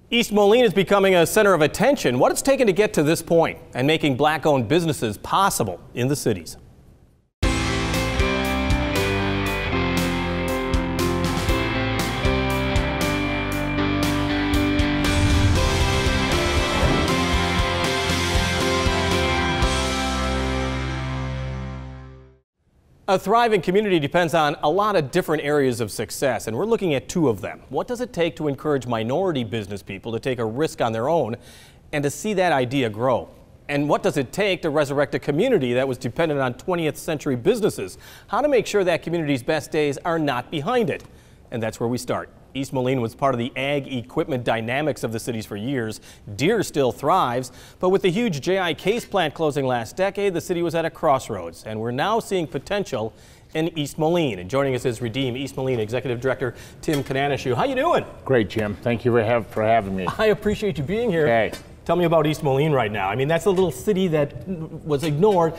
East Moline is becoming a center of attention. What it's taken to get to this point and making black-owned businesses possible in the cities. A thriving community depends on a lot of different areas of success, and we're looking at two of them. What does it take to encourage minority business people to take a risk on their own and to see that idea grow? And what does it take to resurrect a community that was dependent on 20th century businesses? How to make sure that community's best days are not behind it? And that's where we start. East Moline was part of the ag equipment dynamics of the cities for years. Deere still thrives, but with the huge J.I. Case plant closing last decade, the city was at a crossroads, and we're now seeing potential in East Moline. And joining us is Redeem East Moline Executive Director Tim Kananishu. How you doing? Great, Jim. Thank you for having me. I appreciate you being here. Okay. Tell me about East Moline right now. I mean, that's a little city that was ignored.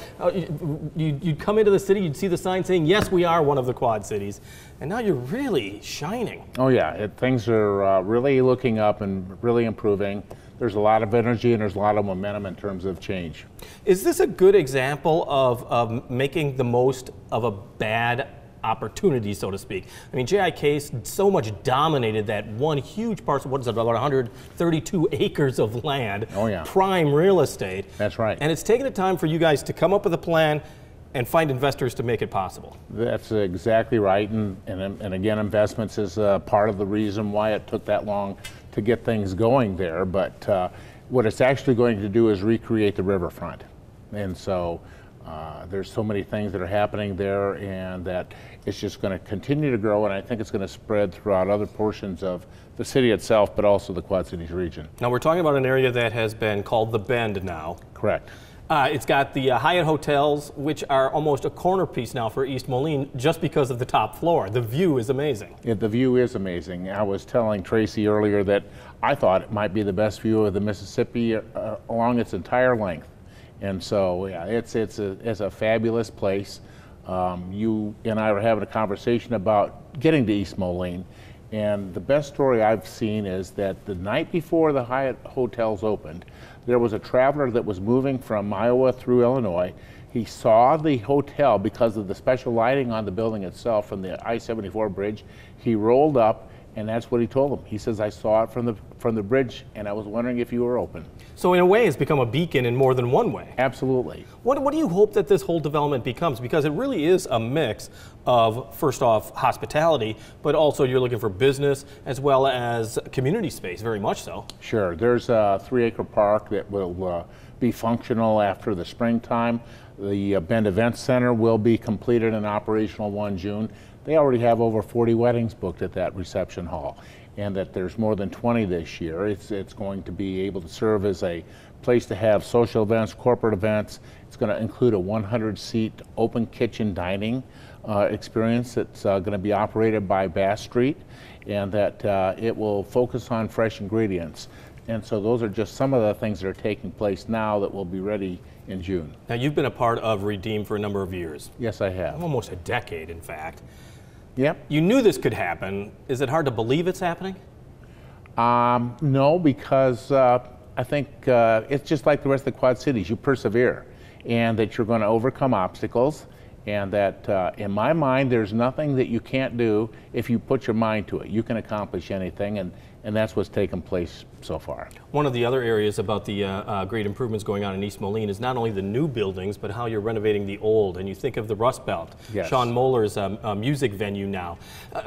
You'd come into the city, you'd see the sign saying, yes, we are one of the Quad Cities. And now you're really shining. Oh, yeah. Things are really looking up and really improving. There's a lot of energy and there's a lot of momentum in terms of change. Is this a good example of making the most of a bad opportunity, so to speak? I mean, J.I. Case so much dominated that one huge parcel, what is it, about 132 acres of land. Oh, yeah. Prime real estate. That's right. And it's taken a time for you guys to come up with a plan and find investors to make it possible. That's exactly right. And again, investments is part of the reason why it took that long to get things going there. But what it's actually going to do is recreate the riverfront. And so there's so many things that are happening there, and that it's just going to continue to grow, and I think it's going to spread throughout other portions of the city itself, but also the Quad Cities region. Now we're talking about an area that has been called the Bend now. Correct. It's got the Hyatt hotels, which are almost a corner piece now for East Moline just because of the top floor. The view is amazing. Yeah, the view is amazing. I was telling Tracy earlier that I thought it might be the best view of the Mississippi along its entire length. And so, yeah, it's a fabulous place. You and I were having a conversation about getting to East Moline, and the best story I've seen is that the night before the Hyatt hotels opened, there was a traveler that was moving from Iowa through Illinois. He saw the hotel because of the special lighting on the building itself from the I-74 bridge. He rolled up, and that's what he told them. He says, I saw it from the bridge, and I was wondering if you were open. So in a way, it's become a beacon in more than one way. Absolutely. What do you hope that this whole development becomes? Because it really is a mix of, first off, hospitality, but also you're looking for business as well as community space, very much so. Sure. There's a 3-acre park that will be functional after the springtime. The Bend Event Center will be completed and operational 1 June. They already have over 40 weddings booked at that reception hall, and that there's more than 20 this year. It's going to be able to serve as a place to have social events, corporate events. It's going to include a 100-seat open kitchen dining experience that's going to be operated by Bass Street, and that it will focus on fresh ingredients. And so those are just some of the things that are taking place now that will be ready in June. Now, you've been a part of Redeem for a number of years. Yes, I have. Almost a decade, in fact. Yep. You knew this could happen. Is it hard to believe it's happening? No, because I think it's just like the rest of the Quad Cities. You persevere, and that you're going to overcome obstacles, and that in my mind, there's nothing that you can't do if you put your mind to it. You can accomplish anything, and that's what's taken place so far. One of the other areas about the great improvements going on in East Moline is not only the new buildings, but how you're renovating the old. And you think of the Rust Belt, yes. Sean Moeller's music venue now.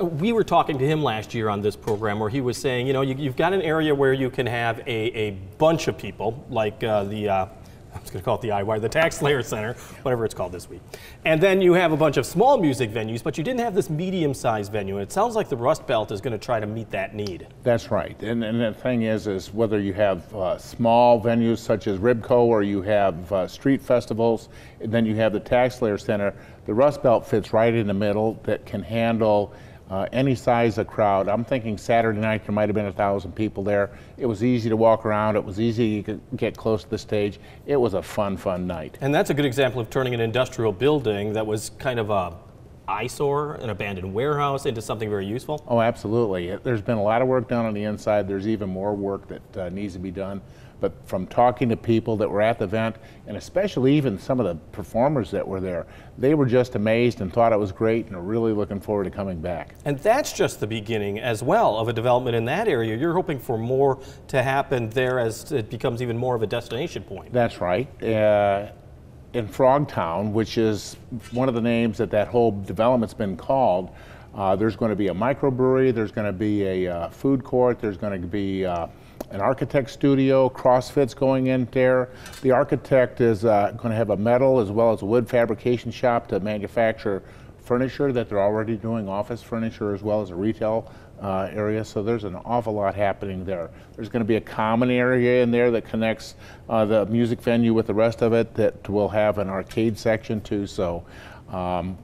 We were talking to him last year on this program where he was saying, you know, you've got an area where you can have a bunch of people, like I was going to call it the IY, the Tax Slayer Center, whatever it's called this week. And then you have a bunch of small music venues, but you didn't have this medium-sized venue. And it sounds like the Rust Belt is going to try to meet that need. That's right. And the thing is whether you have small venues such as Ribco, or you have street festivals, and then you have the Tax Slayer Center, the Rust Belt fits right in the middle that can handle any size of crowd. I'm thinking Saturday night there might have been 1,000 people there. It was easy to walk around. It was easy to get close to the stage. It was a fun night. And that's a good example of turning an industrial building that was kind of a eyesore, an abandoned warehouse, into something very useful? Oh, absolutely. There's been a lot of work done on the inside. There's even more work that needs to be done. But from talking to people that were at the event, and especially even some of the performers that were there, they were just amazed and thought it was great and are really looking forward to coming back. And that's just the beginning as well of a development in that area. You're hoping for more to happen there as it becomes even more of a destination point. That's right. In Frogtown, which is one of the names that whole development's been called, there's going to be a microbrewery, there's going to be a food court, there's going to be an architect studio, CrossFit's going in there. The architect is going to have a metal as well as a wood fabrication shop to manufacture furniture that they're already doing, office furniture as well as a retail area. So there's an awful lot happening there. There's going to be a common area in there that connects the music venue with the rest of it that will have an arcade section too. So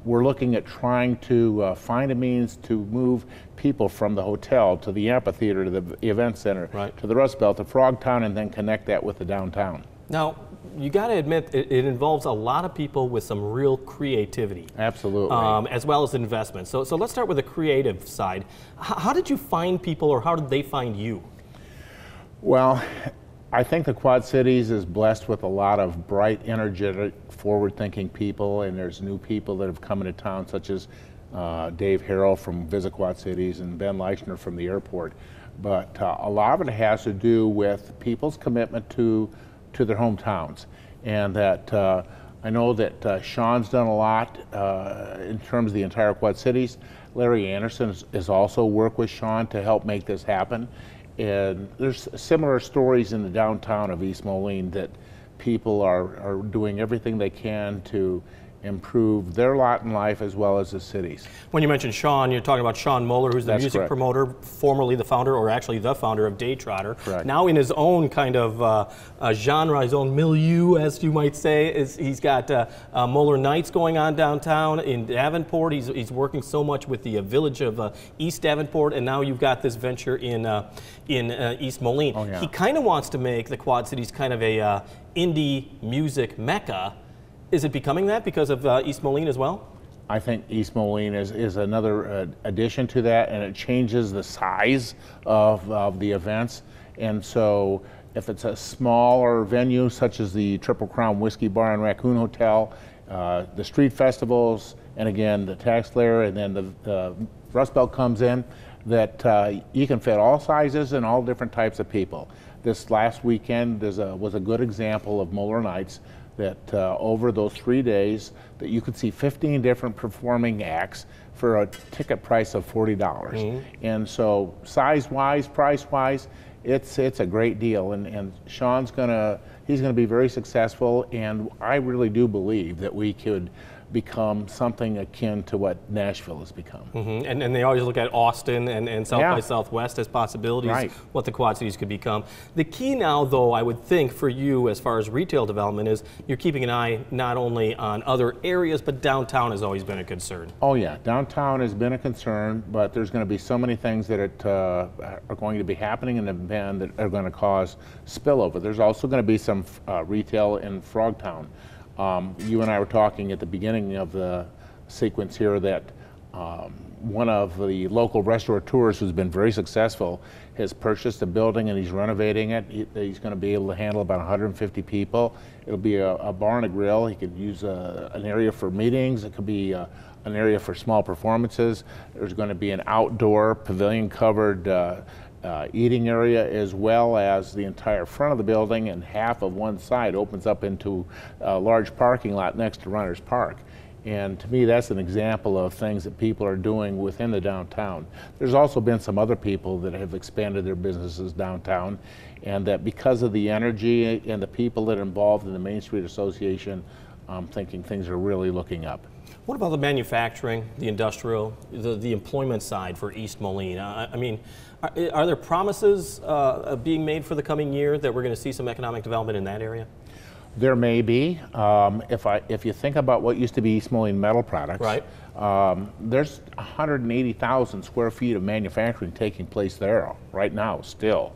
we're looking at trying to find a means to move people from the hotel to the amphitheater to the event center, right, to the Rust Belt, to Frogtown, and then connect that with the downtown. Now, you got to admit, it involves a lot of people with some real creativity. Absolutely. As well as investment. So let's start with the creative side. How did you find people, or how did they find you? Well, I think the Quad Cities is blessed with a lot of bright, energetic, forward-thinking people, and there's new people that have come into town, such as Dave Harrell from Visit Quad Cities and Ben Leichner from the airport. But a lot of it has to do with people's commitment to their hometowns, and that I know that Sean's done a lot in terms of the entire Quad Cities. Larry Anderson has also worked with Sean to help make this happen. And there's similar stories in the downtown of East Moline that people are doing everything they can to improve their lot in life as well as the cities. When you mentioned Sean, you're talking about Sean Moeller, who's the That's music correct. promoter, formerly the founder, or actually the founder of Day Trotter. Correct. Now in his own kind of genre, his own milieu, as you might say. He's got Moeller Nights going on downtown in Davenport. He's working so much with the village of East Davenport, and now you've got this venture in East Moline. Oh, yeah. He kind of wants to make the Quad Cities kind of a indie music mecca. Is it becoming that because of East Moline as well? I think East Moline is another addition to that, and it changes the size of the events. And so if it's a smaller venue such as the Triple Crown Whiskey Bar and Raccoon Hotel, the street festivals, and again the Tax Layer, and then the Rust Belt comes in, that you can fit all sizes and all different types of people. This last weekend was a good example of Moeller Nights, that over those 3 days that you could see 15 different performing acts for a ticket price of $40. Mm-hmm. And so size-wise, price-wise, it's a great deal. And Sean's he's gonna be very successful, and I really do believe that we could become something akin to what Nashville has become. Mm-hmm. And they always look at Austin and South by Southwest as possibilities, right, what the Quad Cities could become. The key now, though, I would think for you as far as retail development is you're keeping an eye not only on other areas, but downtown has always been a concern. Oh yeah, downtown has been a concern, but there's going to be so many things that are going to be happening in the Bend that are going to cause spillover. There's also going to be some retail in Frogtown. You and I were talking at the beginning of the sequence here that one of the local restaurateurs who's been very successful has purchased a building and he's renovating it. He's going to be able to handle about 150 people. It'll be a bar and a grill. He could use an area for meetings. It could be an area for small performances. There's going to be an outdoor pavilion covered eating area, as well as the entire front of the building, and half of one side opens up into a large parking lot next to Runners Park. And to me, that's an example of things that people are doing within the downtown. There's also been some other people that have expanded their businesses downtown, and that because of the energy and the people that are involved in the Main Street Association, I'm thinking things are really looking up. What about the manufacturing, the industrial, the employment side for East Moline? I mean, are there promises being made for the coming year that we're going to see some economic development in that area? There may be. If you think about what used to be East Moline Metal Products, right, there's 180,000 square feet of manufacturing taking place there right now still.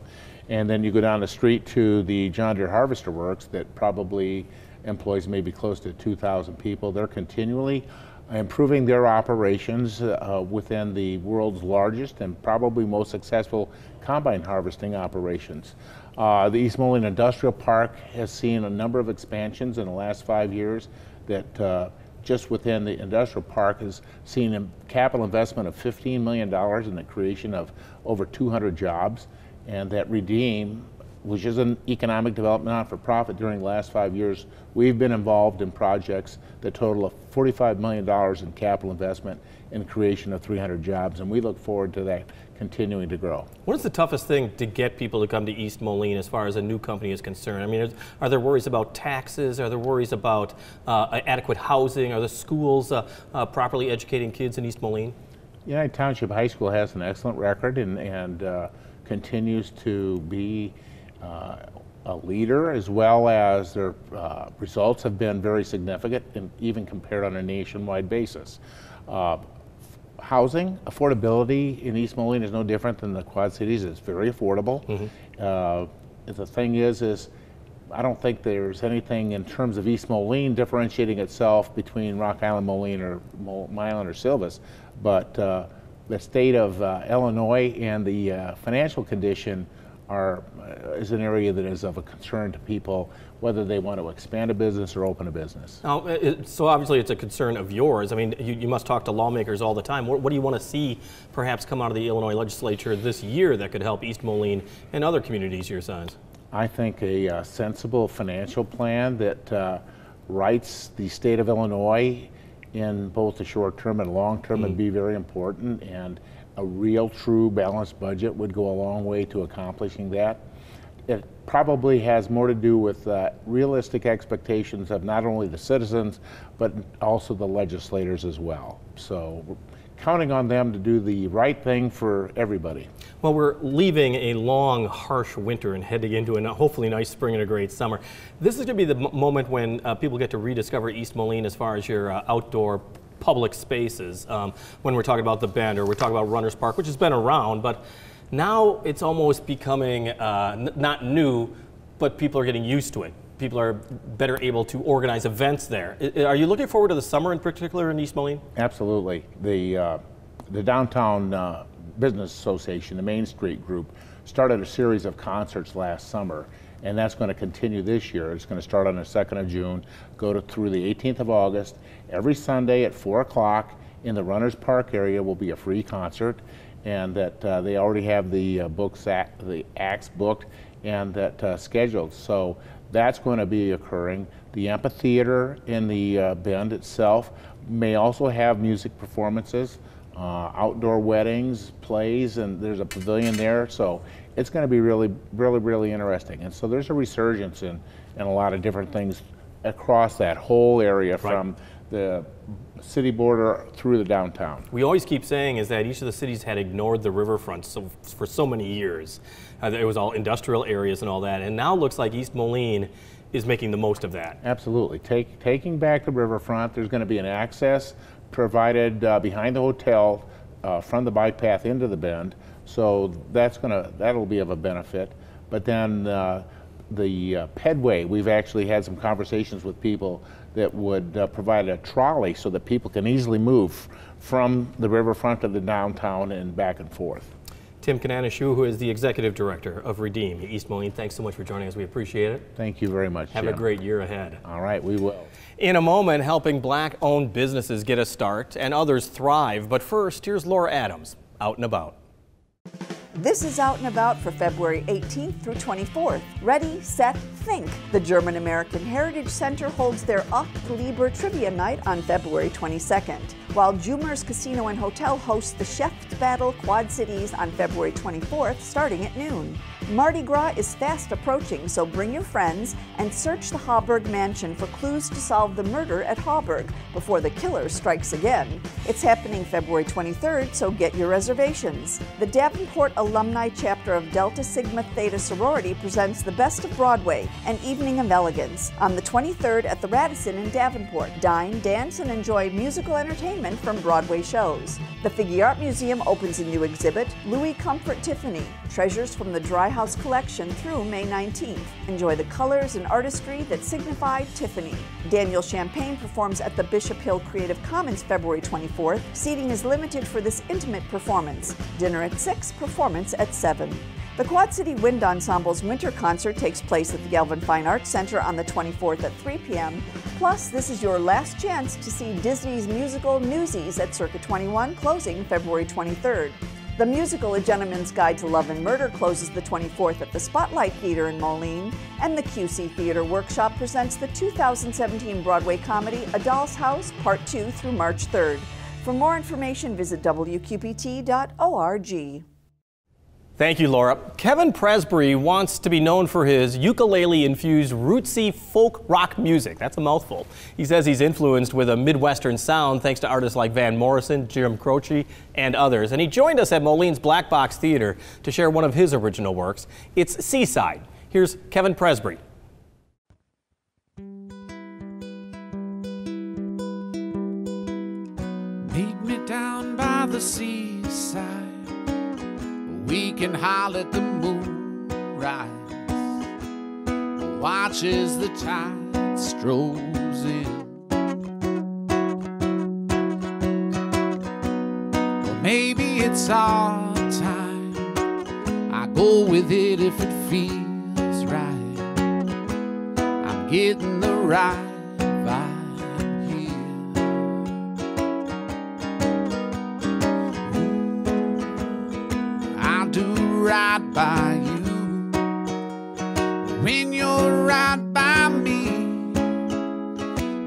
And then you go down the street to the John Deere Harvester Works that probably employs maybe close to 2,000 people. They're continually improving their operations within the world's largest and probably most successful combine harvesting operations. The East Moline Industrial Park has seen a number of expansions in the last 5 years that just within the industrial park has seen a capital investment of $15 million in the creation of over 200 jobs, and that Redeem, which is an economic development not-for-profit, during the last 5 years, we've been involved in projects that total of $45 million in capital investment in creation of 300 jobs, and we look forward to that continuing to grow. What is the toughest thing to get people to come to East Moline as far as a new company is concerned? I mean, are there worries about taxes? Are there worries about adequate housing? Are the schools properly educating kids in East Moline? United Township High School has an excellent record and continues to be a leader, as well as their results have been very significant, and even compared on a nationwide basis. Housing affordability in East Moline is no different than the Quad Cities. It's very affordable. The thing is I don't think there's anything in terms of East Moline differentiating itself between Rock Island, Moline, or Milan or Silvis, but the state of Illinois and the financial condition is an area that is of a concern to people, whether they want to expand a business or open a business. Now, so obviously it's a concern of yours. I mean, you must talk to lawmakers all the time. What do you want to see perhaps come out of the Illinois legislature this year that could help East Moline and other communities your size? I think a sensible financial plan that rights the state of Illinois in both the short term and long term would be very important, and a real, true, balanced budget would go a long way to accomplishing that. It probably has more to do with realistic expectations of not only the citizens, but also the legislators as well. So we're counting on them to do the right thing for everybody. Well, we're leaving a long, harsh winter and heading into a hopefully nice spring and a great summer. This is going to be the moment when people get to rediscover East Moline as far as your outdoor public spaces. When we're talking about the Bend, or we're talking about Runners Park, which has been around, but now it's almost becoming not new, but people are getting used to it. People are better able to organize events there. Are you looking forward to the summer in particular in East Moline? Absolutely. The Downtown Business Association, the Main Street Group, started a series of concerts last summer, and that's going to continue this year. It's going to start on the 2nd of June, go through the 18th of August. Every Sunday at 4 o'clock in the Runners Park area will be a free concert, and that they already have the acts booked and that scheduled. So that's going to be occurring. The amphitheater in the Bend itself may also have music performances, outdoor weddings, plays, and there's a pavilion there. So it's going to be really interesting. And so there's a resurgence in a lot of different things across that whole area, from the city border through the downtown. We always keep saying is that each of the cities had ignored the riverfront for so many years. It was all industrial areas and all that, and now it looks like East Moline is making the most of that. Absolutely. Taking back the riverfront, there's going to be an access provided behind the hotel from the bike path into the Bend, so that'll be of a benefit. But then the pedway, we've actually had some conversations with people that would provide a trolley so that people can easily move from the riverfront to the downtown and back and forth. Tim Kananishu, who is the Executive Director of Redeem East Moline, thanks so much for joining us. We appreciate it. Thank you very much, Have Jim. a great year ahead. All right, we will. In a moment, helping Black-owned businesses get a start and others thrive. But first, here's Laura Adams, Out and About. This is Out and About for February 18th through 24th. Ready, set, think. The German American Heritage Center holds their Acht Liber Trivia Night on February 22nd, while Jumer's Casino and Hotel hosts the Chef Battle Quad Cities on February 24th, starting at noon. Mardi Gras is fast approaching, so bring your friends and search the Hauberg Mansion for clues to solve the murder at Hauberg before the killer strikes again. It's happening February 23rd, so get your reservations. The Davenport Alumni Chapter of Delta Sigma Theta Sorority presents The Best of Broadway, an evening of elegance, on the 23rd at the Radisson in Davenport. Dine, dance, and enjoy musical entertainment from Broadway shows. The Figge Art Museum opens a new exhibit, Louis Comfort Tiffany, Treasures from the Dry House Collection through May 19th. Enjoy the colors and artistry that signify Tiffany. Daniel Champagne performs at the Bishop Hill Creative Commons February 24th. Seating is limited for this intimate performance. Dinner at 6, performance at 7. The Quad City Wind Ensemble's winter concert takes place at the Galvin Fine Arts Center on the 24th at 3 p.m. Plus, this is your last chance to see Disney's musical Newsies at Circa 21, closing February 23rd. The musical A Gentleman's Guide to Love and Murder closes the 24th at the Spotlight Theater in Moline, and the QC Theater Workshop presents the 2017 Broadway comedy A Doll's House Part 2 through March 3rd. For more information, visit wqpt.org. Thank you, Laura. Kevin Presbury wants to be known for his ukulele-infused rootsy folk rock music. That's a mouthful. He says he's influenced with a Midwestern sound thanks to artists like Van Morrison, Jim Croce, and others. And he joined us at Moline's Black Box Theater to share one of his original works. It's Seaside. Here's Kevin Presbury. Meet me down by the seaside. We can holler at the moon rise, watch as the tide strolls in. Or maybe it's our time. I go with it if it feels right. I'm getting the right vibe here. Do right by you when you're right by me.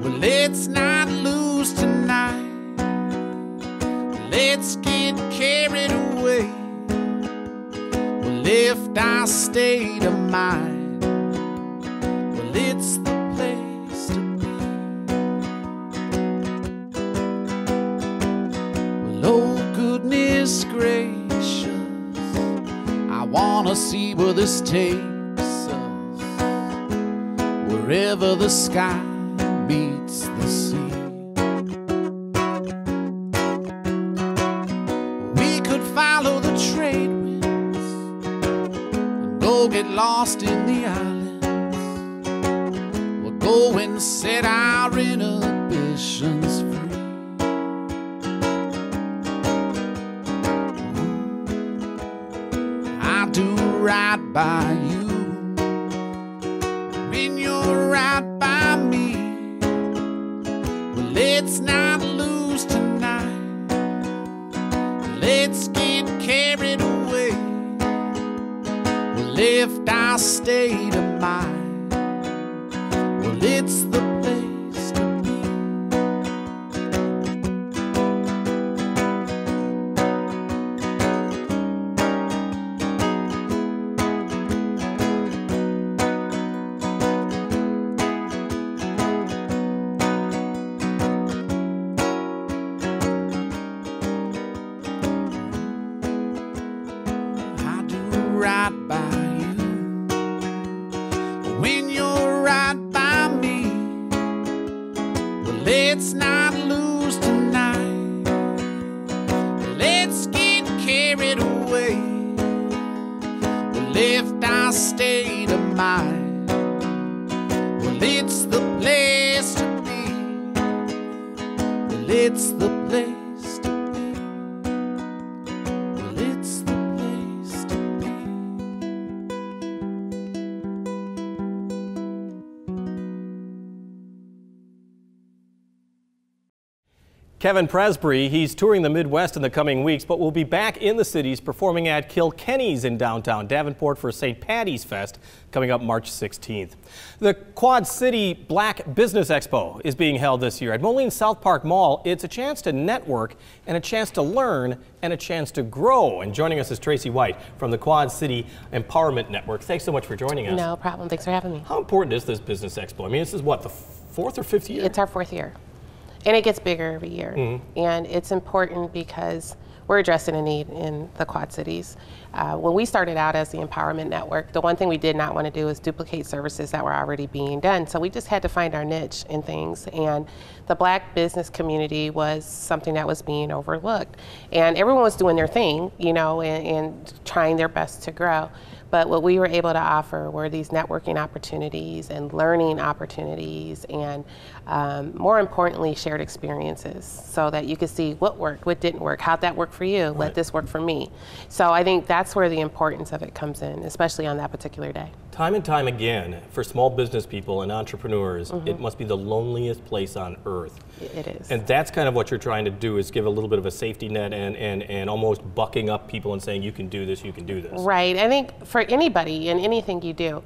Well, let's not lose tonight. Let's get carried away. We'll lift our state of mind. Well, it's the place to be. Well, oh goodness gracious, I wanna see where this takes us, wherever the sky meets the sea. We could follow the trade winds and go get lost in the islands. We'll go and set our inhibitions free. Do right by you when you're right by me. Well, let's not lose tonight. Let's get carried away. We'll lift our state of mind. Well, it's the place to be. Right by you when you're right by me. Well, let's not lose tonight. Let's get carried away. We'll lift our state of mind. Well, it's the place to be. Well, it's the place to be. Well, it's the place to be. Kevin Presbury, he's touring the Midwest in the coming weeks, but will be back in the cities performing at Kilkenny's in downtown Davenport for St. Patty's Fest coming up March 16th. The Quad City Black Business Expo is being held this year at Moline South Park Mall. It's a chance to network and a chance to learn and a chance to grow. And joining us is Tracy White from the Quad City Empowerment Network. Thanks so much for joining us. No problem. Thanks for having me. How important is this business expo? I mean, this is what, the 4th or 5th year? It's our 4th year. And it gets bigger every year. And it's important because we're addressing a need in the Quad Cities. When we started out as the Empowerment Network, the one thing we did not want to do is duplicate services that were already being done. So we just had to find our niche in things. And the Black business community was something that was being overlooked. And everyone was doing their thing, you know, and trying their best to grow. But what we were able to offer were these networking opportunities and learning opportunities and more importantly, shared experiences so that you could see what worked, what didn't work, how'd that work for you, Right. let this work for me. So I think that's where the importance of it comes in, especially on that particular day. Time and time again, for small business people and entrepreneurs, it must be the loneliest place on earth. It is. And that's kind of what you're trying to do, is give a little bit of a safety net and almost bucking up people and saying, you can do this, you can do this. Right. I think for anybody in anything you do,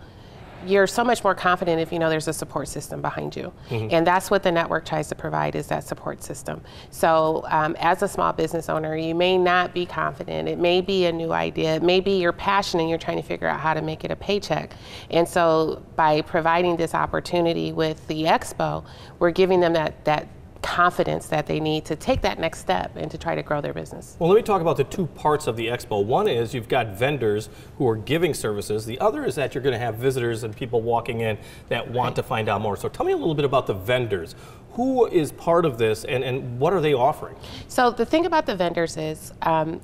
you're so much more confident if you know there's a support system behind you. And that's what the network tries to provide, is that support system. So as a small business owner, you may not be confident. It may be a new idea. It may be you're passionate and you're trying to figure out how to make it a paycheck. And so by providing this opportunity with the expo, we're giving them that confidence that they need to take that next step and to try to grow their business. Well, let me talk about the two parts of the expo. One is you've got vendors who are giving services. The other is that you're going to have visitors and people walking in that want to find out more. So tell me a little bit about the vendors. Who is part of this and what are they offering? So the thing about the vendors is,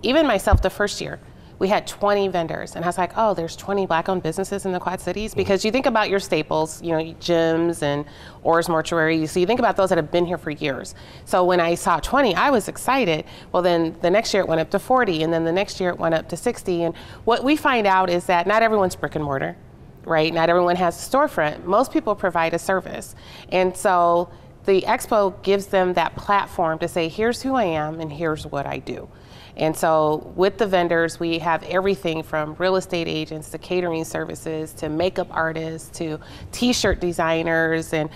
even myself the first year, we had 20 vendors, and I was like, oh, there's 20 Black-owned businesses in the Quad Cities? Because you think about your staples, you know, gyms and Orr's Mortuary, so you think about those that have been here for years. So when I saw 20, I was excited. Well, then the next year it went up to 40, and then the next year it went up to 60. And what we find out is that not everyone's brick and mortar, right? Not everyone has a storefront. Most people provide a service. And so the expo gives them that platform to say, here's who I am and here's what I do. And so with the vendors, we have everything from real estate agents to catering services to makeup artists to t-shirt designers and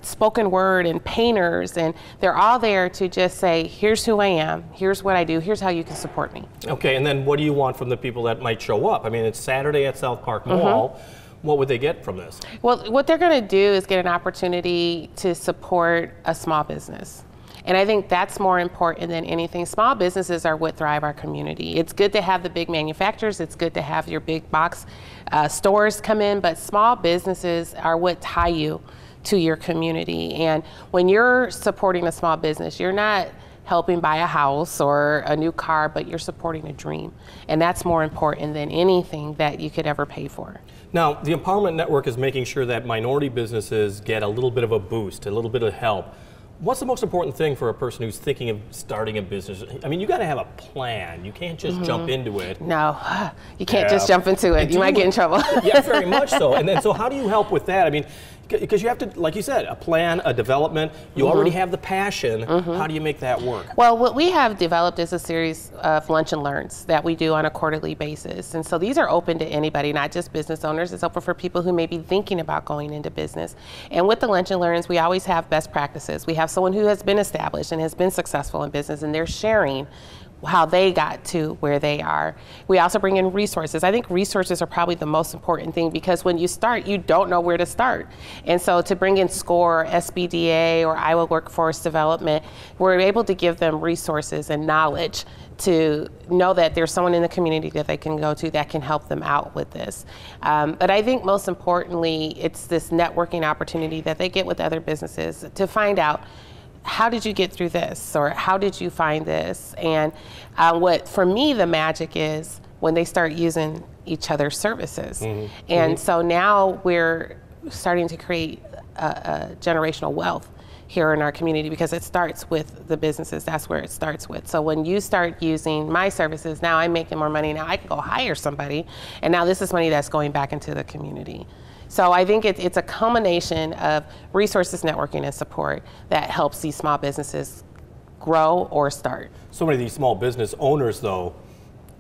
spoken word and painters. And they're all there to just say, here's who I am, here's what I do, here's how you can support me. Okay, and then what do you want from the people that might show up? I mean, it's Saturday at South Park Mall. What would they get from this? Well, what they're going to do is get an opportunity to support a small business. And I think that's more important than anything. Small businesses are what thrive our community. It's good to have the big manufacturers. It's good to have your big box stores come in, but small businesses are what tie you to your community. And when you're supporting a small business, you're not helping buy a house or a new car, but you're supporting a dream. And that's more important than anything that you could ever pay for. Now, the Empowerment Network is making sure that minority businesses get a little bit of a boost, a little bit of help. What's the most important thing for a person who's thinking of starting a business? I mean, you got to have a plan. You can't just jump into it. No, you can't just jump into it. You might get in trouble. Yeah, very much so. And then, so how do you help with that? I mean, because you have to, like you said, a plan, a development. You already have the passion. How do you make that work? Well, what we have developed is a series of lunch and learns that we do on a quarterly basis. And so these are open to anybody, not just business owners. It's open for people who may be thinking about going into business. And with the lunch and learns, we always have best practices. We have someone who has been established and has been successful in business, and they're sharing how they got to where they are. We also bring in resources. I think resources are probably the most important thing, because when you start, you don't know where to start. And so to bring in SCORE, SBDA, or Iowa Workforce Development, we're able to give them resources and knowledge to know that there's someone in the community that they can go to that can help them out with this. But I think most importantly, it's this networking opportunity that they get with other businesses to find out, how did you get through this? Or how did you find this? And what, for me, the magic is when they start using each other's services. And so now we're starting to create a generational wealth here in our community, because it starts with the businesses. That's where it starts with. So when you start using my services, now I'm making more money. Now I can go hire somebody. And now this is money that's going back into the community. So I think it's a combination of resources, networking, and support that helps these small businesses grow or start. So many of these small business owners, though,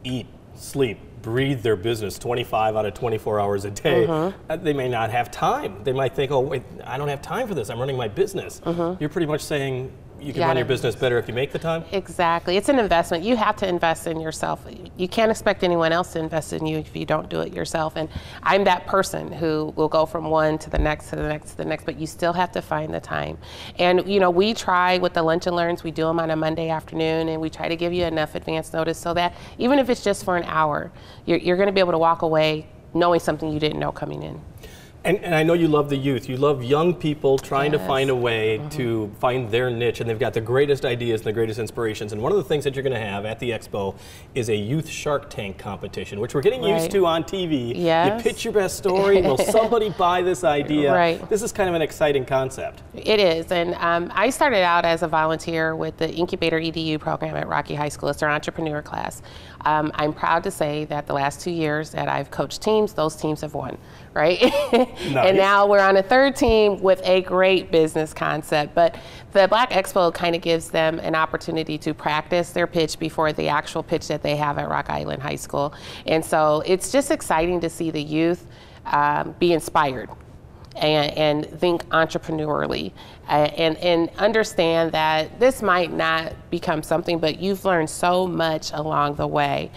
eat, sleep, breathe their business 25 out of 24 hours a day. They may not have time. They might think, oh, wait, I don't have time for this. I'm running my business. You're pretty much saying, You can run your business better if you make the time? Exactly. It's an investment. You have to invest in yourself. You can't expect anyone else to invest in you if you don't do it yourself. And I'm that person who will go from one to the next, to the next, to the next, but you still have to find the time. And, you know, we try with the Lunch and Learns, we do them on a Monday afternoon, and we try to give you enough advance notice so that even if it's just for an hour, you're going to be able to walk away knowing something you didn't know coming in. And I know you love the youth. You love young people trying to find a way to find their niche, and they've got the greatest ideas and the greatest inspirations. And one of the things that you're going to have at the Expo is a youth Shark Tank competition, which we're getting used to on TV. Yes. You pitch your best story. Will somebody buy this idea? Right. This is kind of an exciting concept. It is, and I started out as a volunteer with the Incubator EDU program at Rocky High School. It's their entrepreneur class. I'm proud to say that the last 2 years that I've coached teams, those teams have won, right? Nice. And now we're on a third team with a great business concept. But the Black Expo kind of gives them an opportunity to practice their pitch before the actual pitch that they have at Rock Island High School. And so it's just exciting to see the youth be inspired and think entrepreneurially and understand that this might not become something, but you've learned so much along the way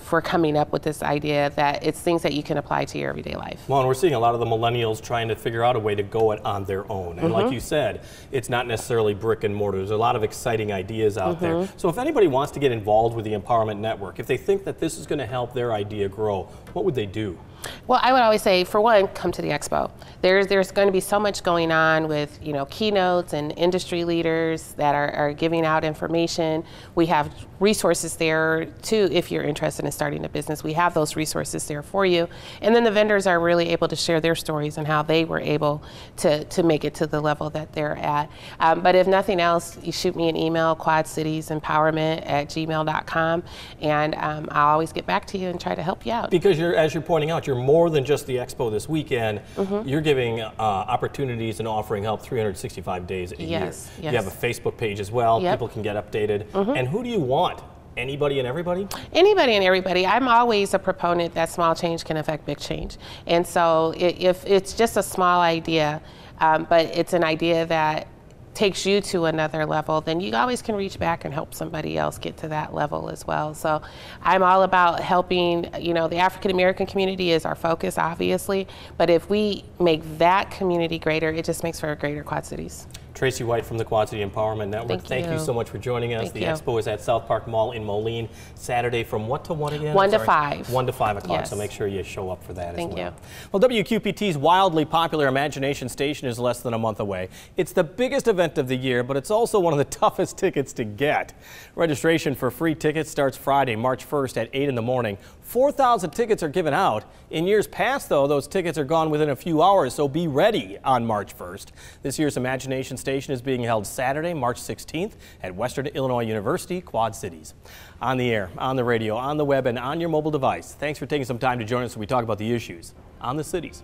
for coming up with this idea that it's things that you can apply to your everyday life. Well, and we're seeing a lot of the millennials trying to figure out a way to go it on their own. And like you said, it's not necessarily brick and mortar. There's a lot of exciting ideas out there. So if anybody wants to get involved with the Empowerment Network, if they think that this is going to help their idea grow, what would they do? Well, I would always say, for one, come to the Expo. There's going to be so much going on with, you know, keynotes and industry leaders that are giving out information. We have resources there too if you're interested in starting a business. We have those resources there for you. And then the vendors are really able to share their stories and how they were able to make it to the level that they're at. But if nothing else, you shoot me an email, quadcitiesempowerment@gmail.com, and I'll always get back to you and try to help you out. Because as you're pointing out, you're more than just the Expo this weekend. You're giving opportunities and offering help 365 days a year. Yes. You have a Facebook page as well. Yep. People can get updated. And who do you want? Anybody and everybody? Anybody and everybody. I'm always a proponent that small change can affect big change. And so if it's just a small idea, but it's an idea that takes you to another level, then you always can reach back and help somebody else get to that level as well. So I'm all about helping. You know, the African American community is our focus, obviously, but if we make that community greater, it just makes for a greater Quad Cities. Tracy White from the Quad City Empowerment Network. Thank you so much for joining us. The Expo is at South Park Mall in Moline, Saturday from what to what again? 1 to 5. 1 to 5 o'clock, Yes. so make sure you show up for that as well. Thank you. Well, WQPT's wildly popular Imagination Station is less than a month away. It's the biggest event of the year, but it's also one of the toughest tickets to get. Registration for free tickets starts Friday, March 1st at 8 in the morning. 4,000 tickets are given out. In years past, though, those tickets are gone within a few hours, so be ready on March 1st. This year's Imagination Station is being held Saturday, March 16th at Western Illinois University, Quad Cities. On the air, on the radio, on the web, and on your mobile device. Thanks for taking some time to join us as we talk about the issues on the cities.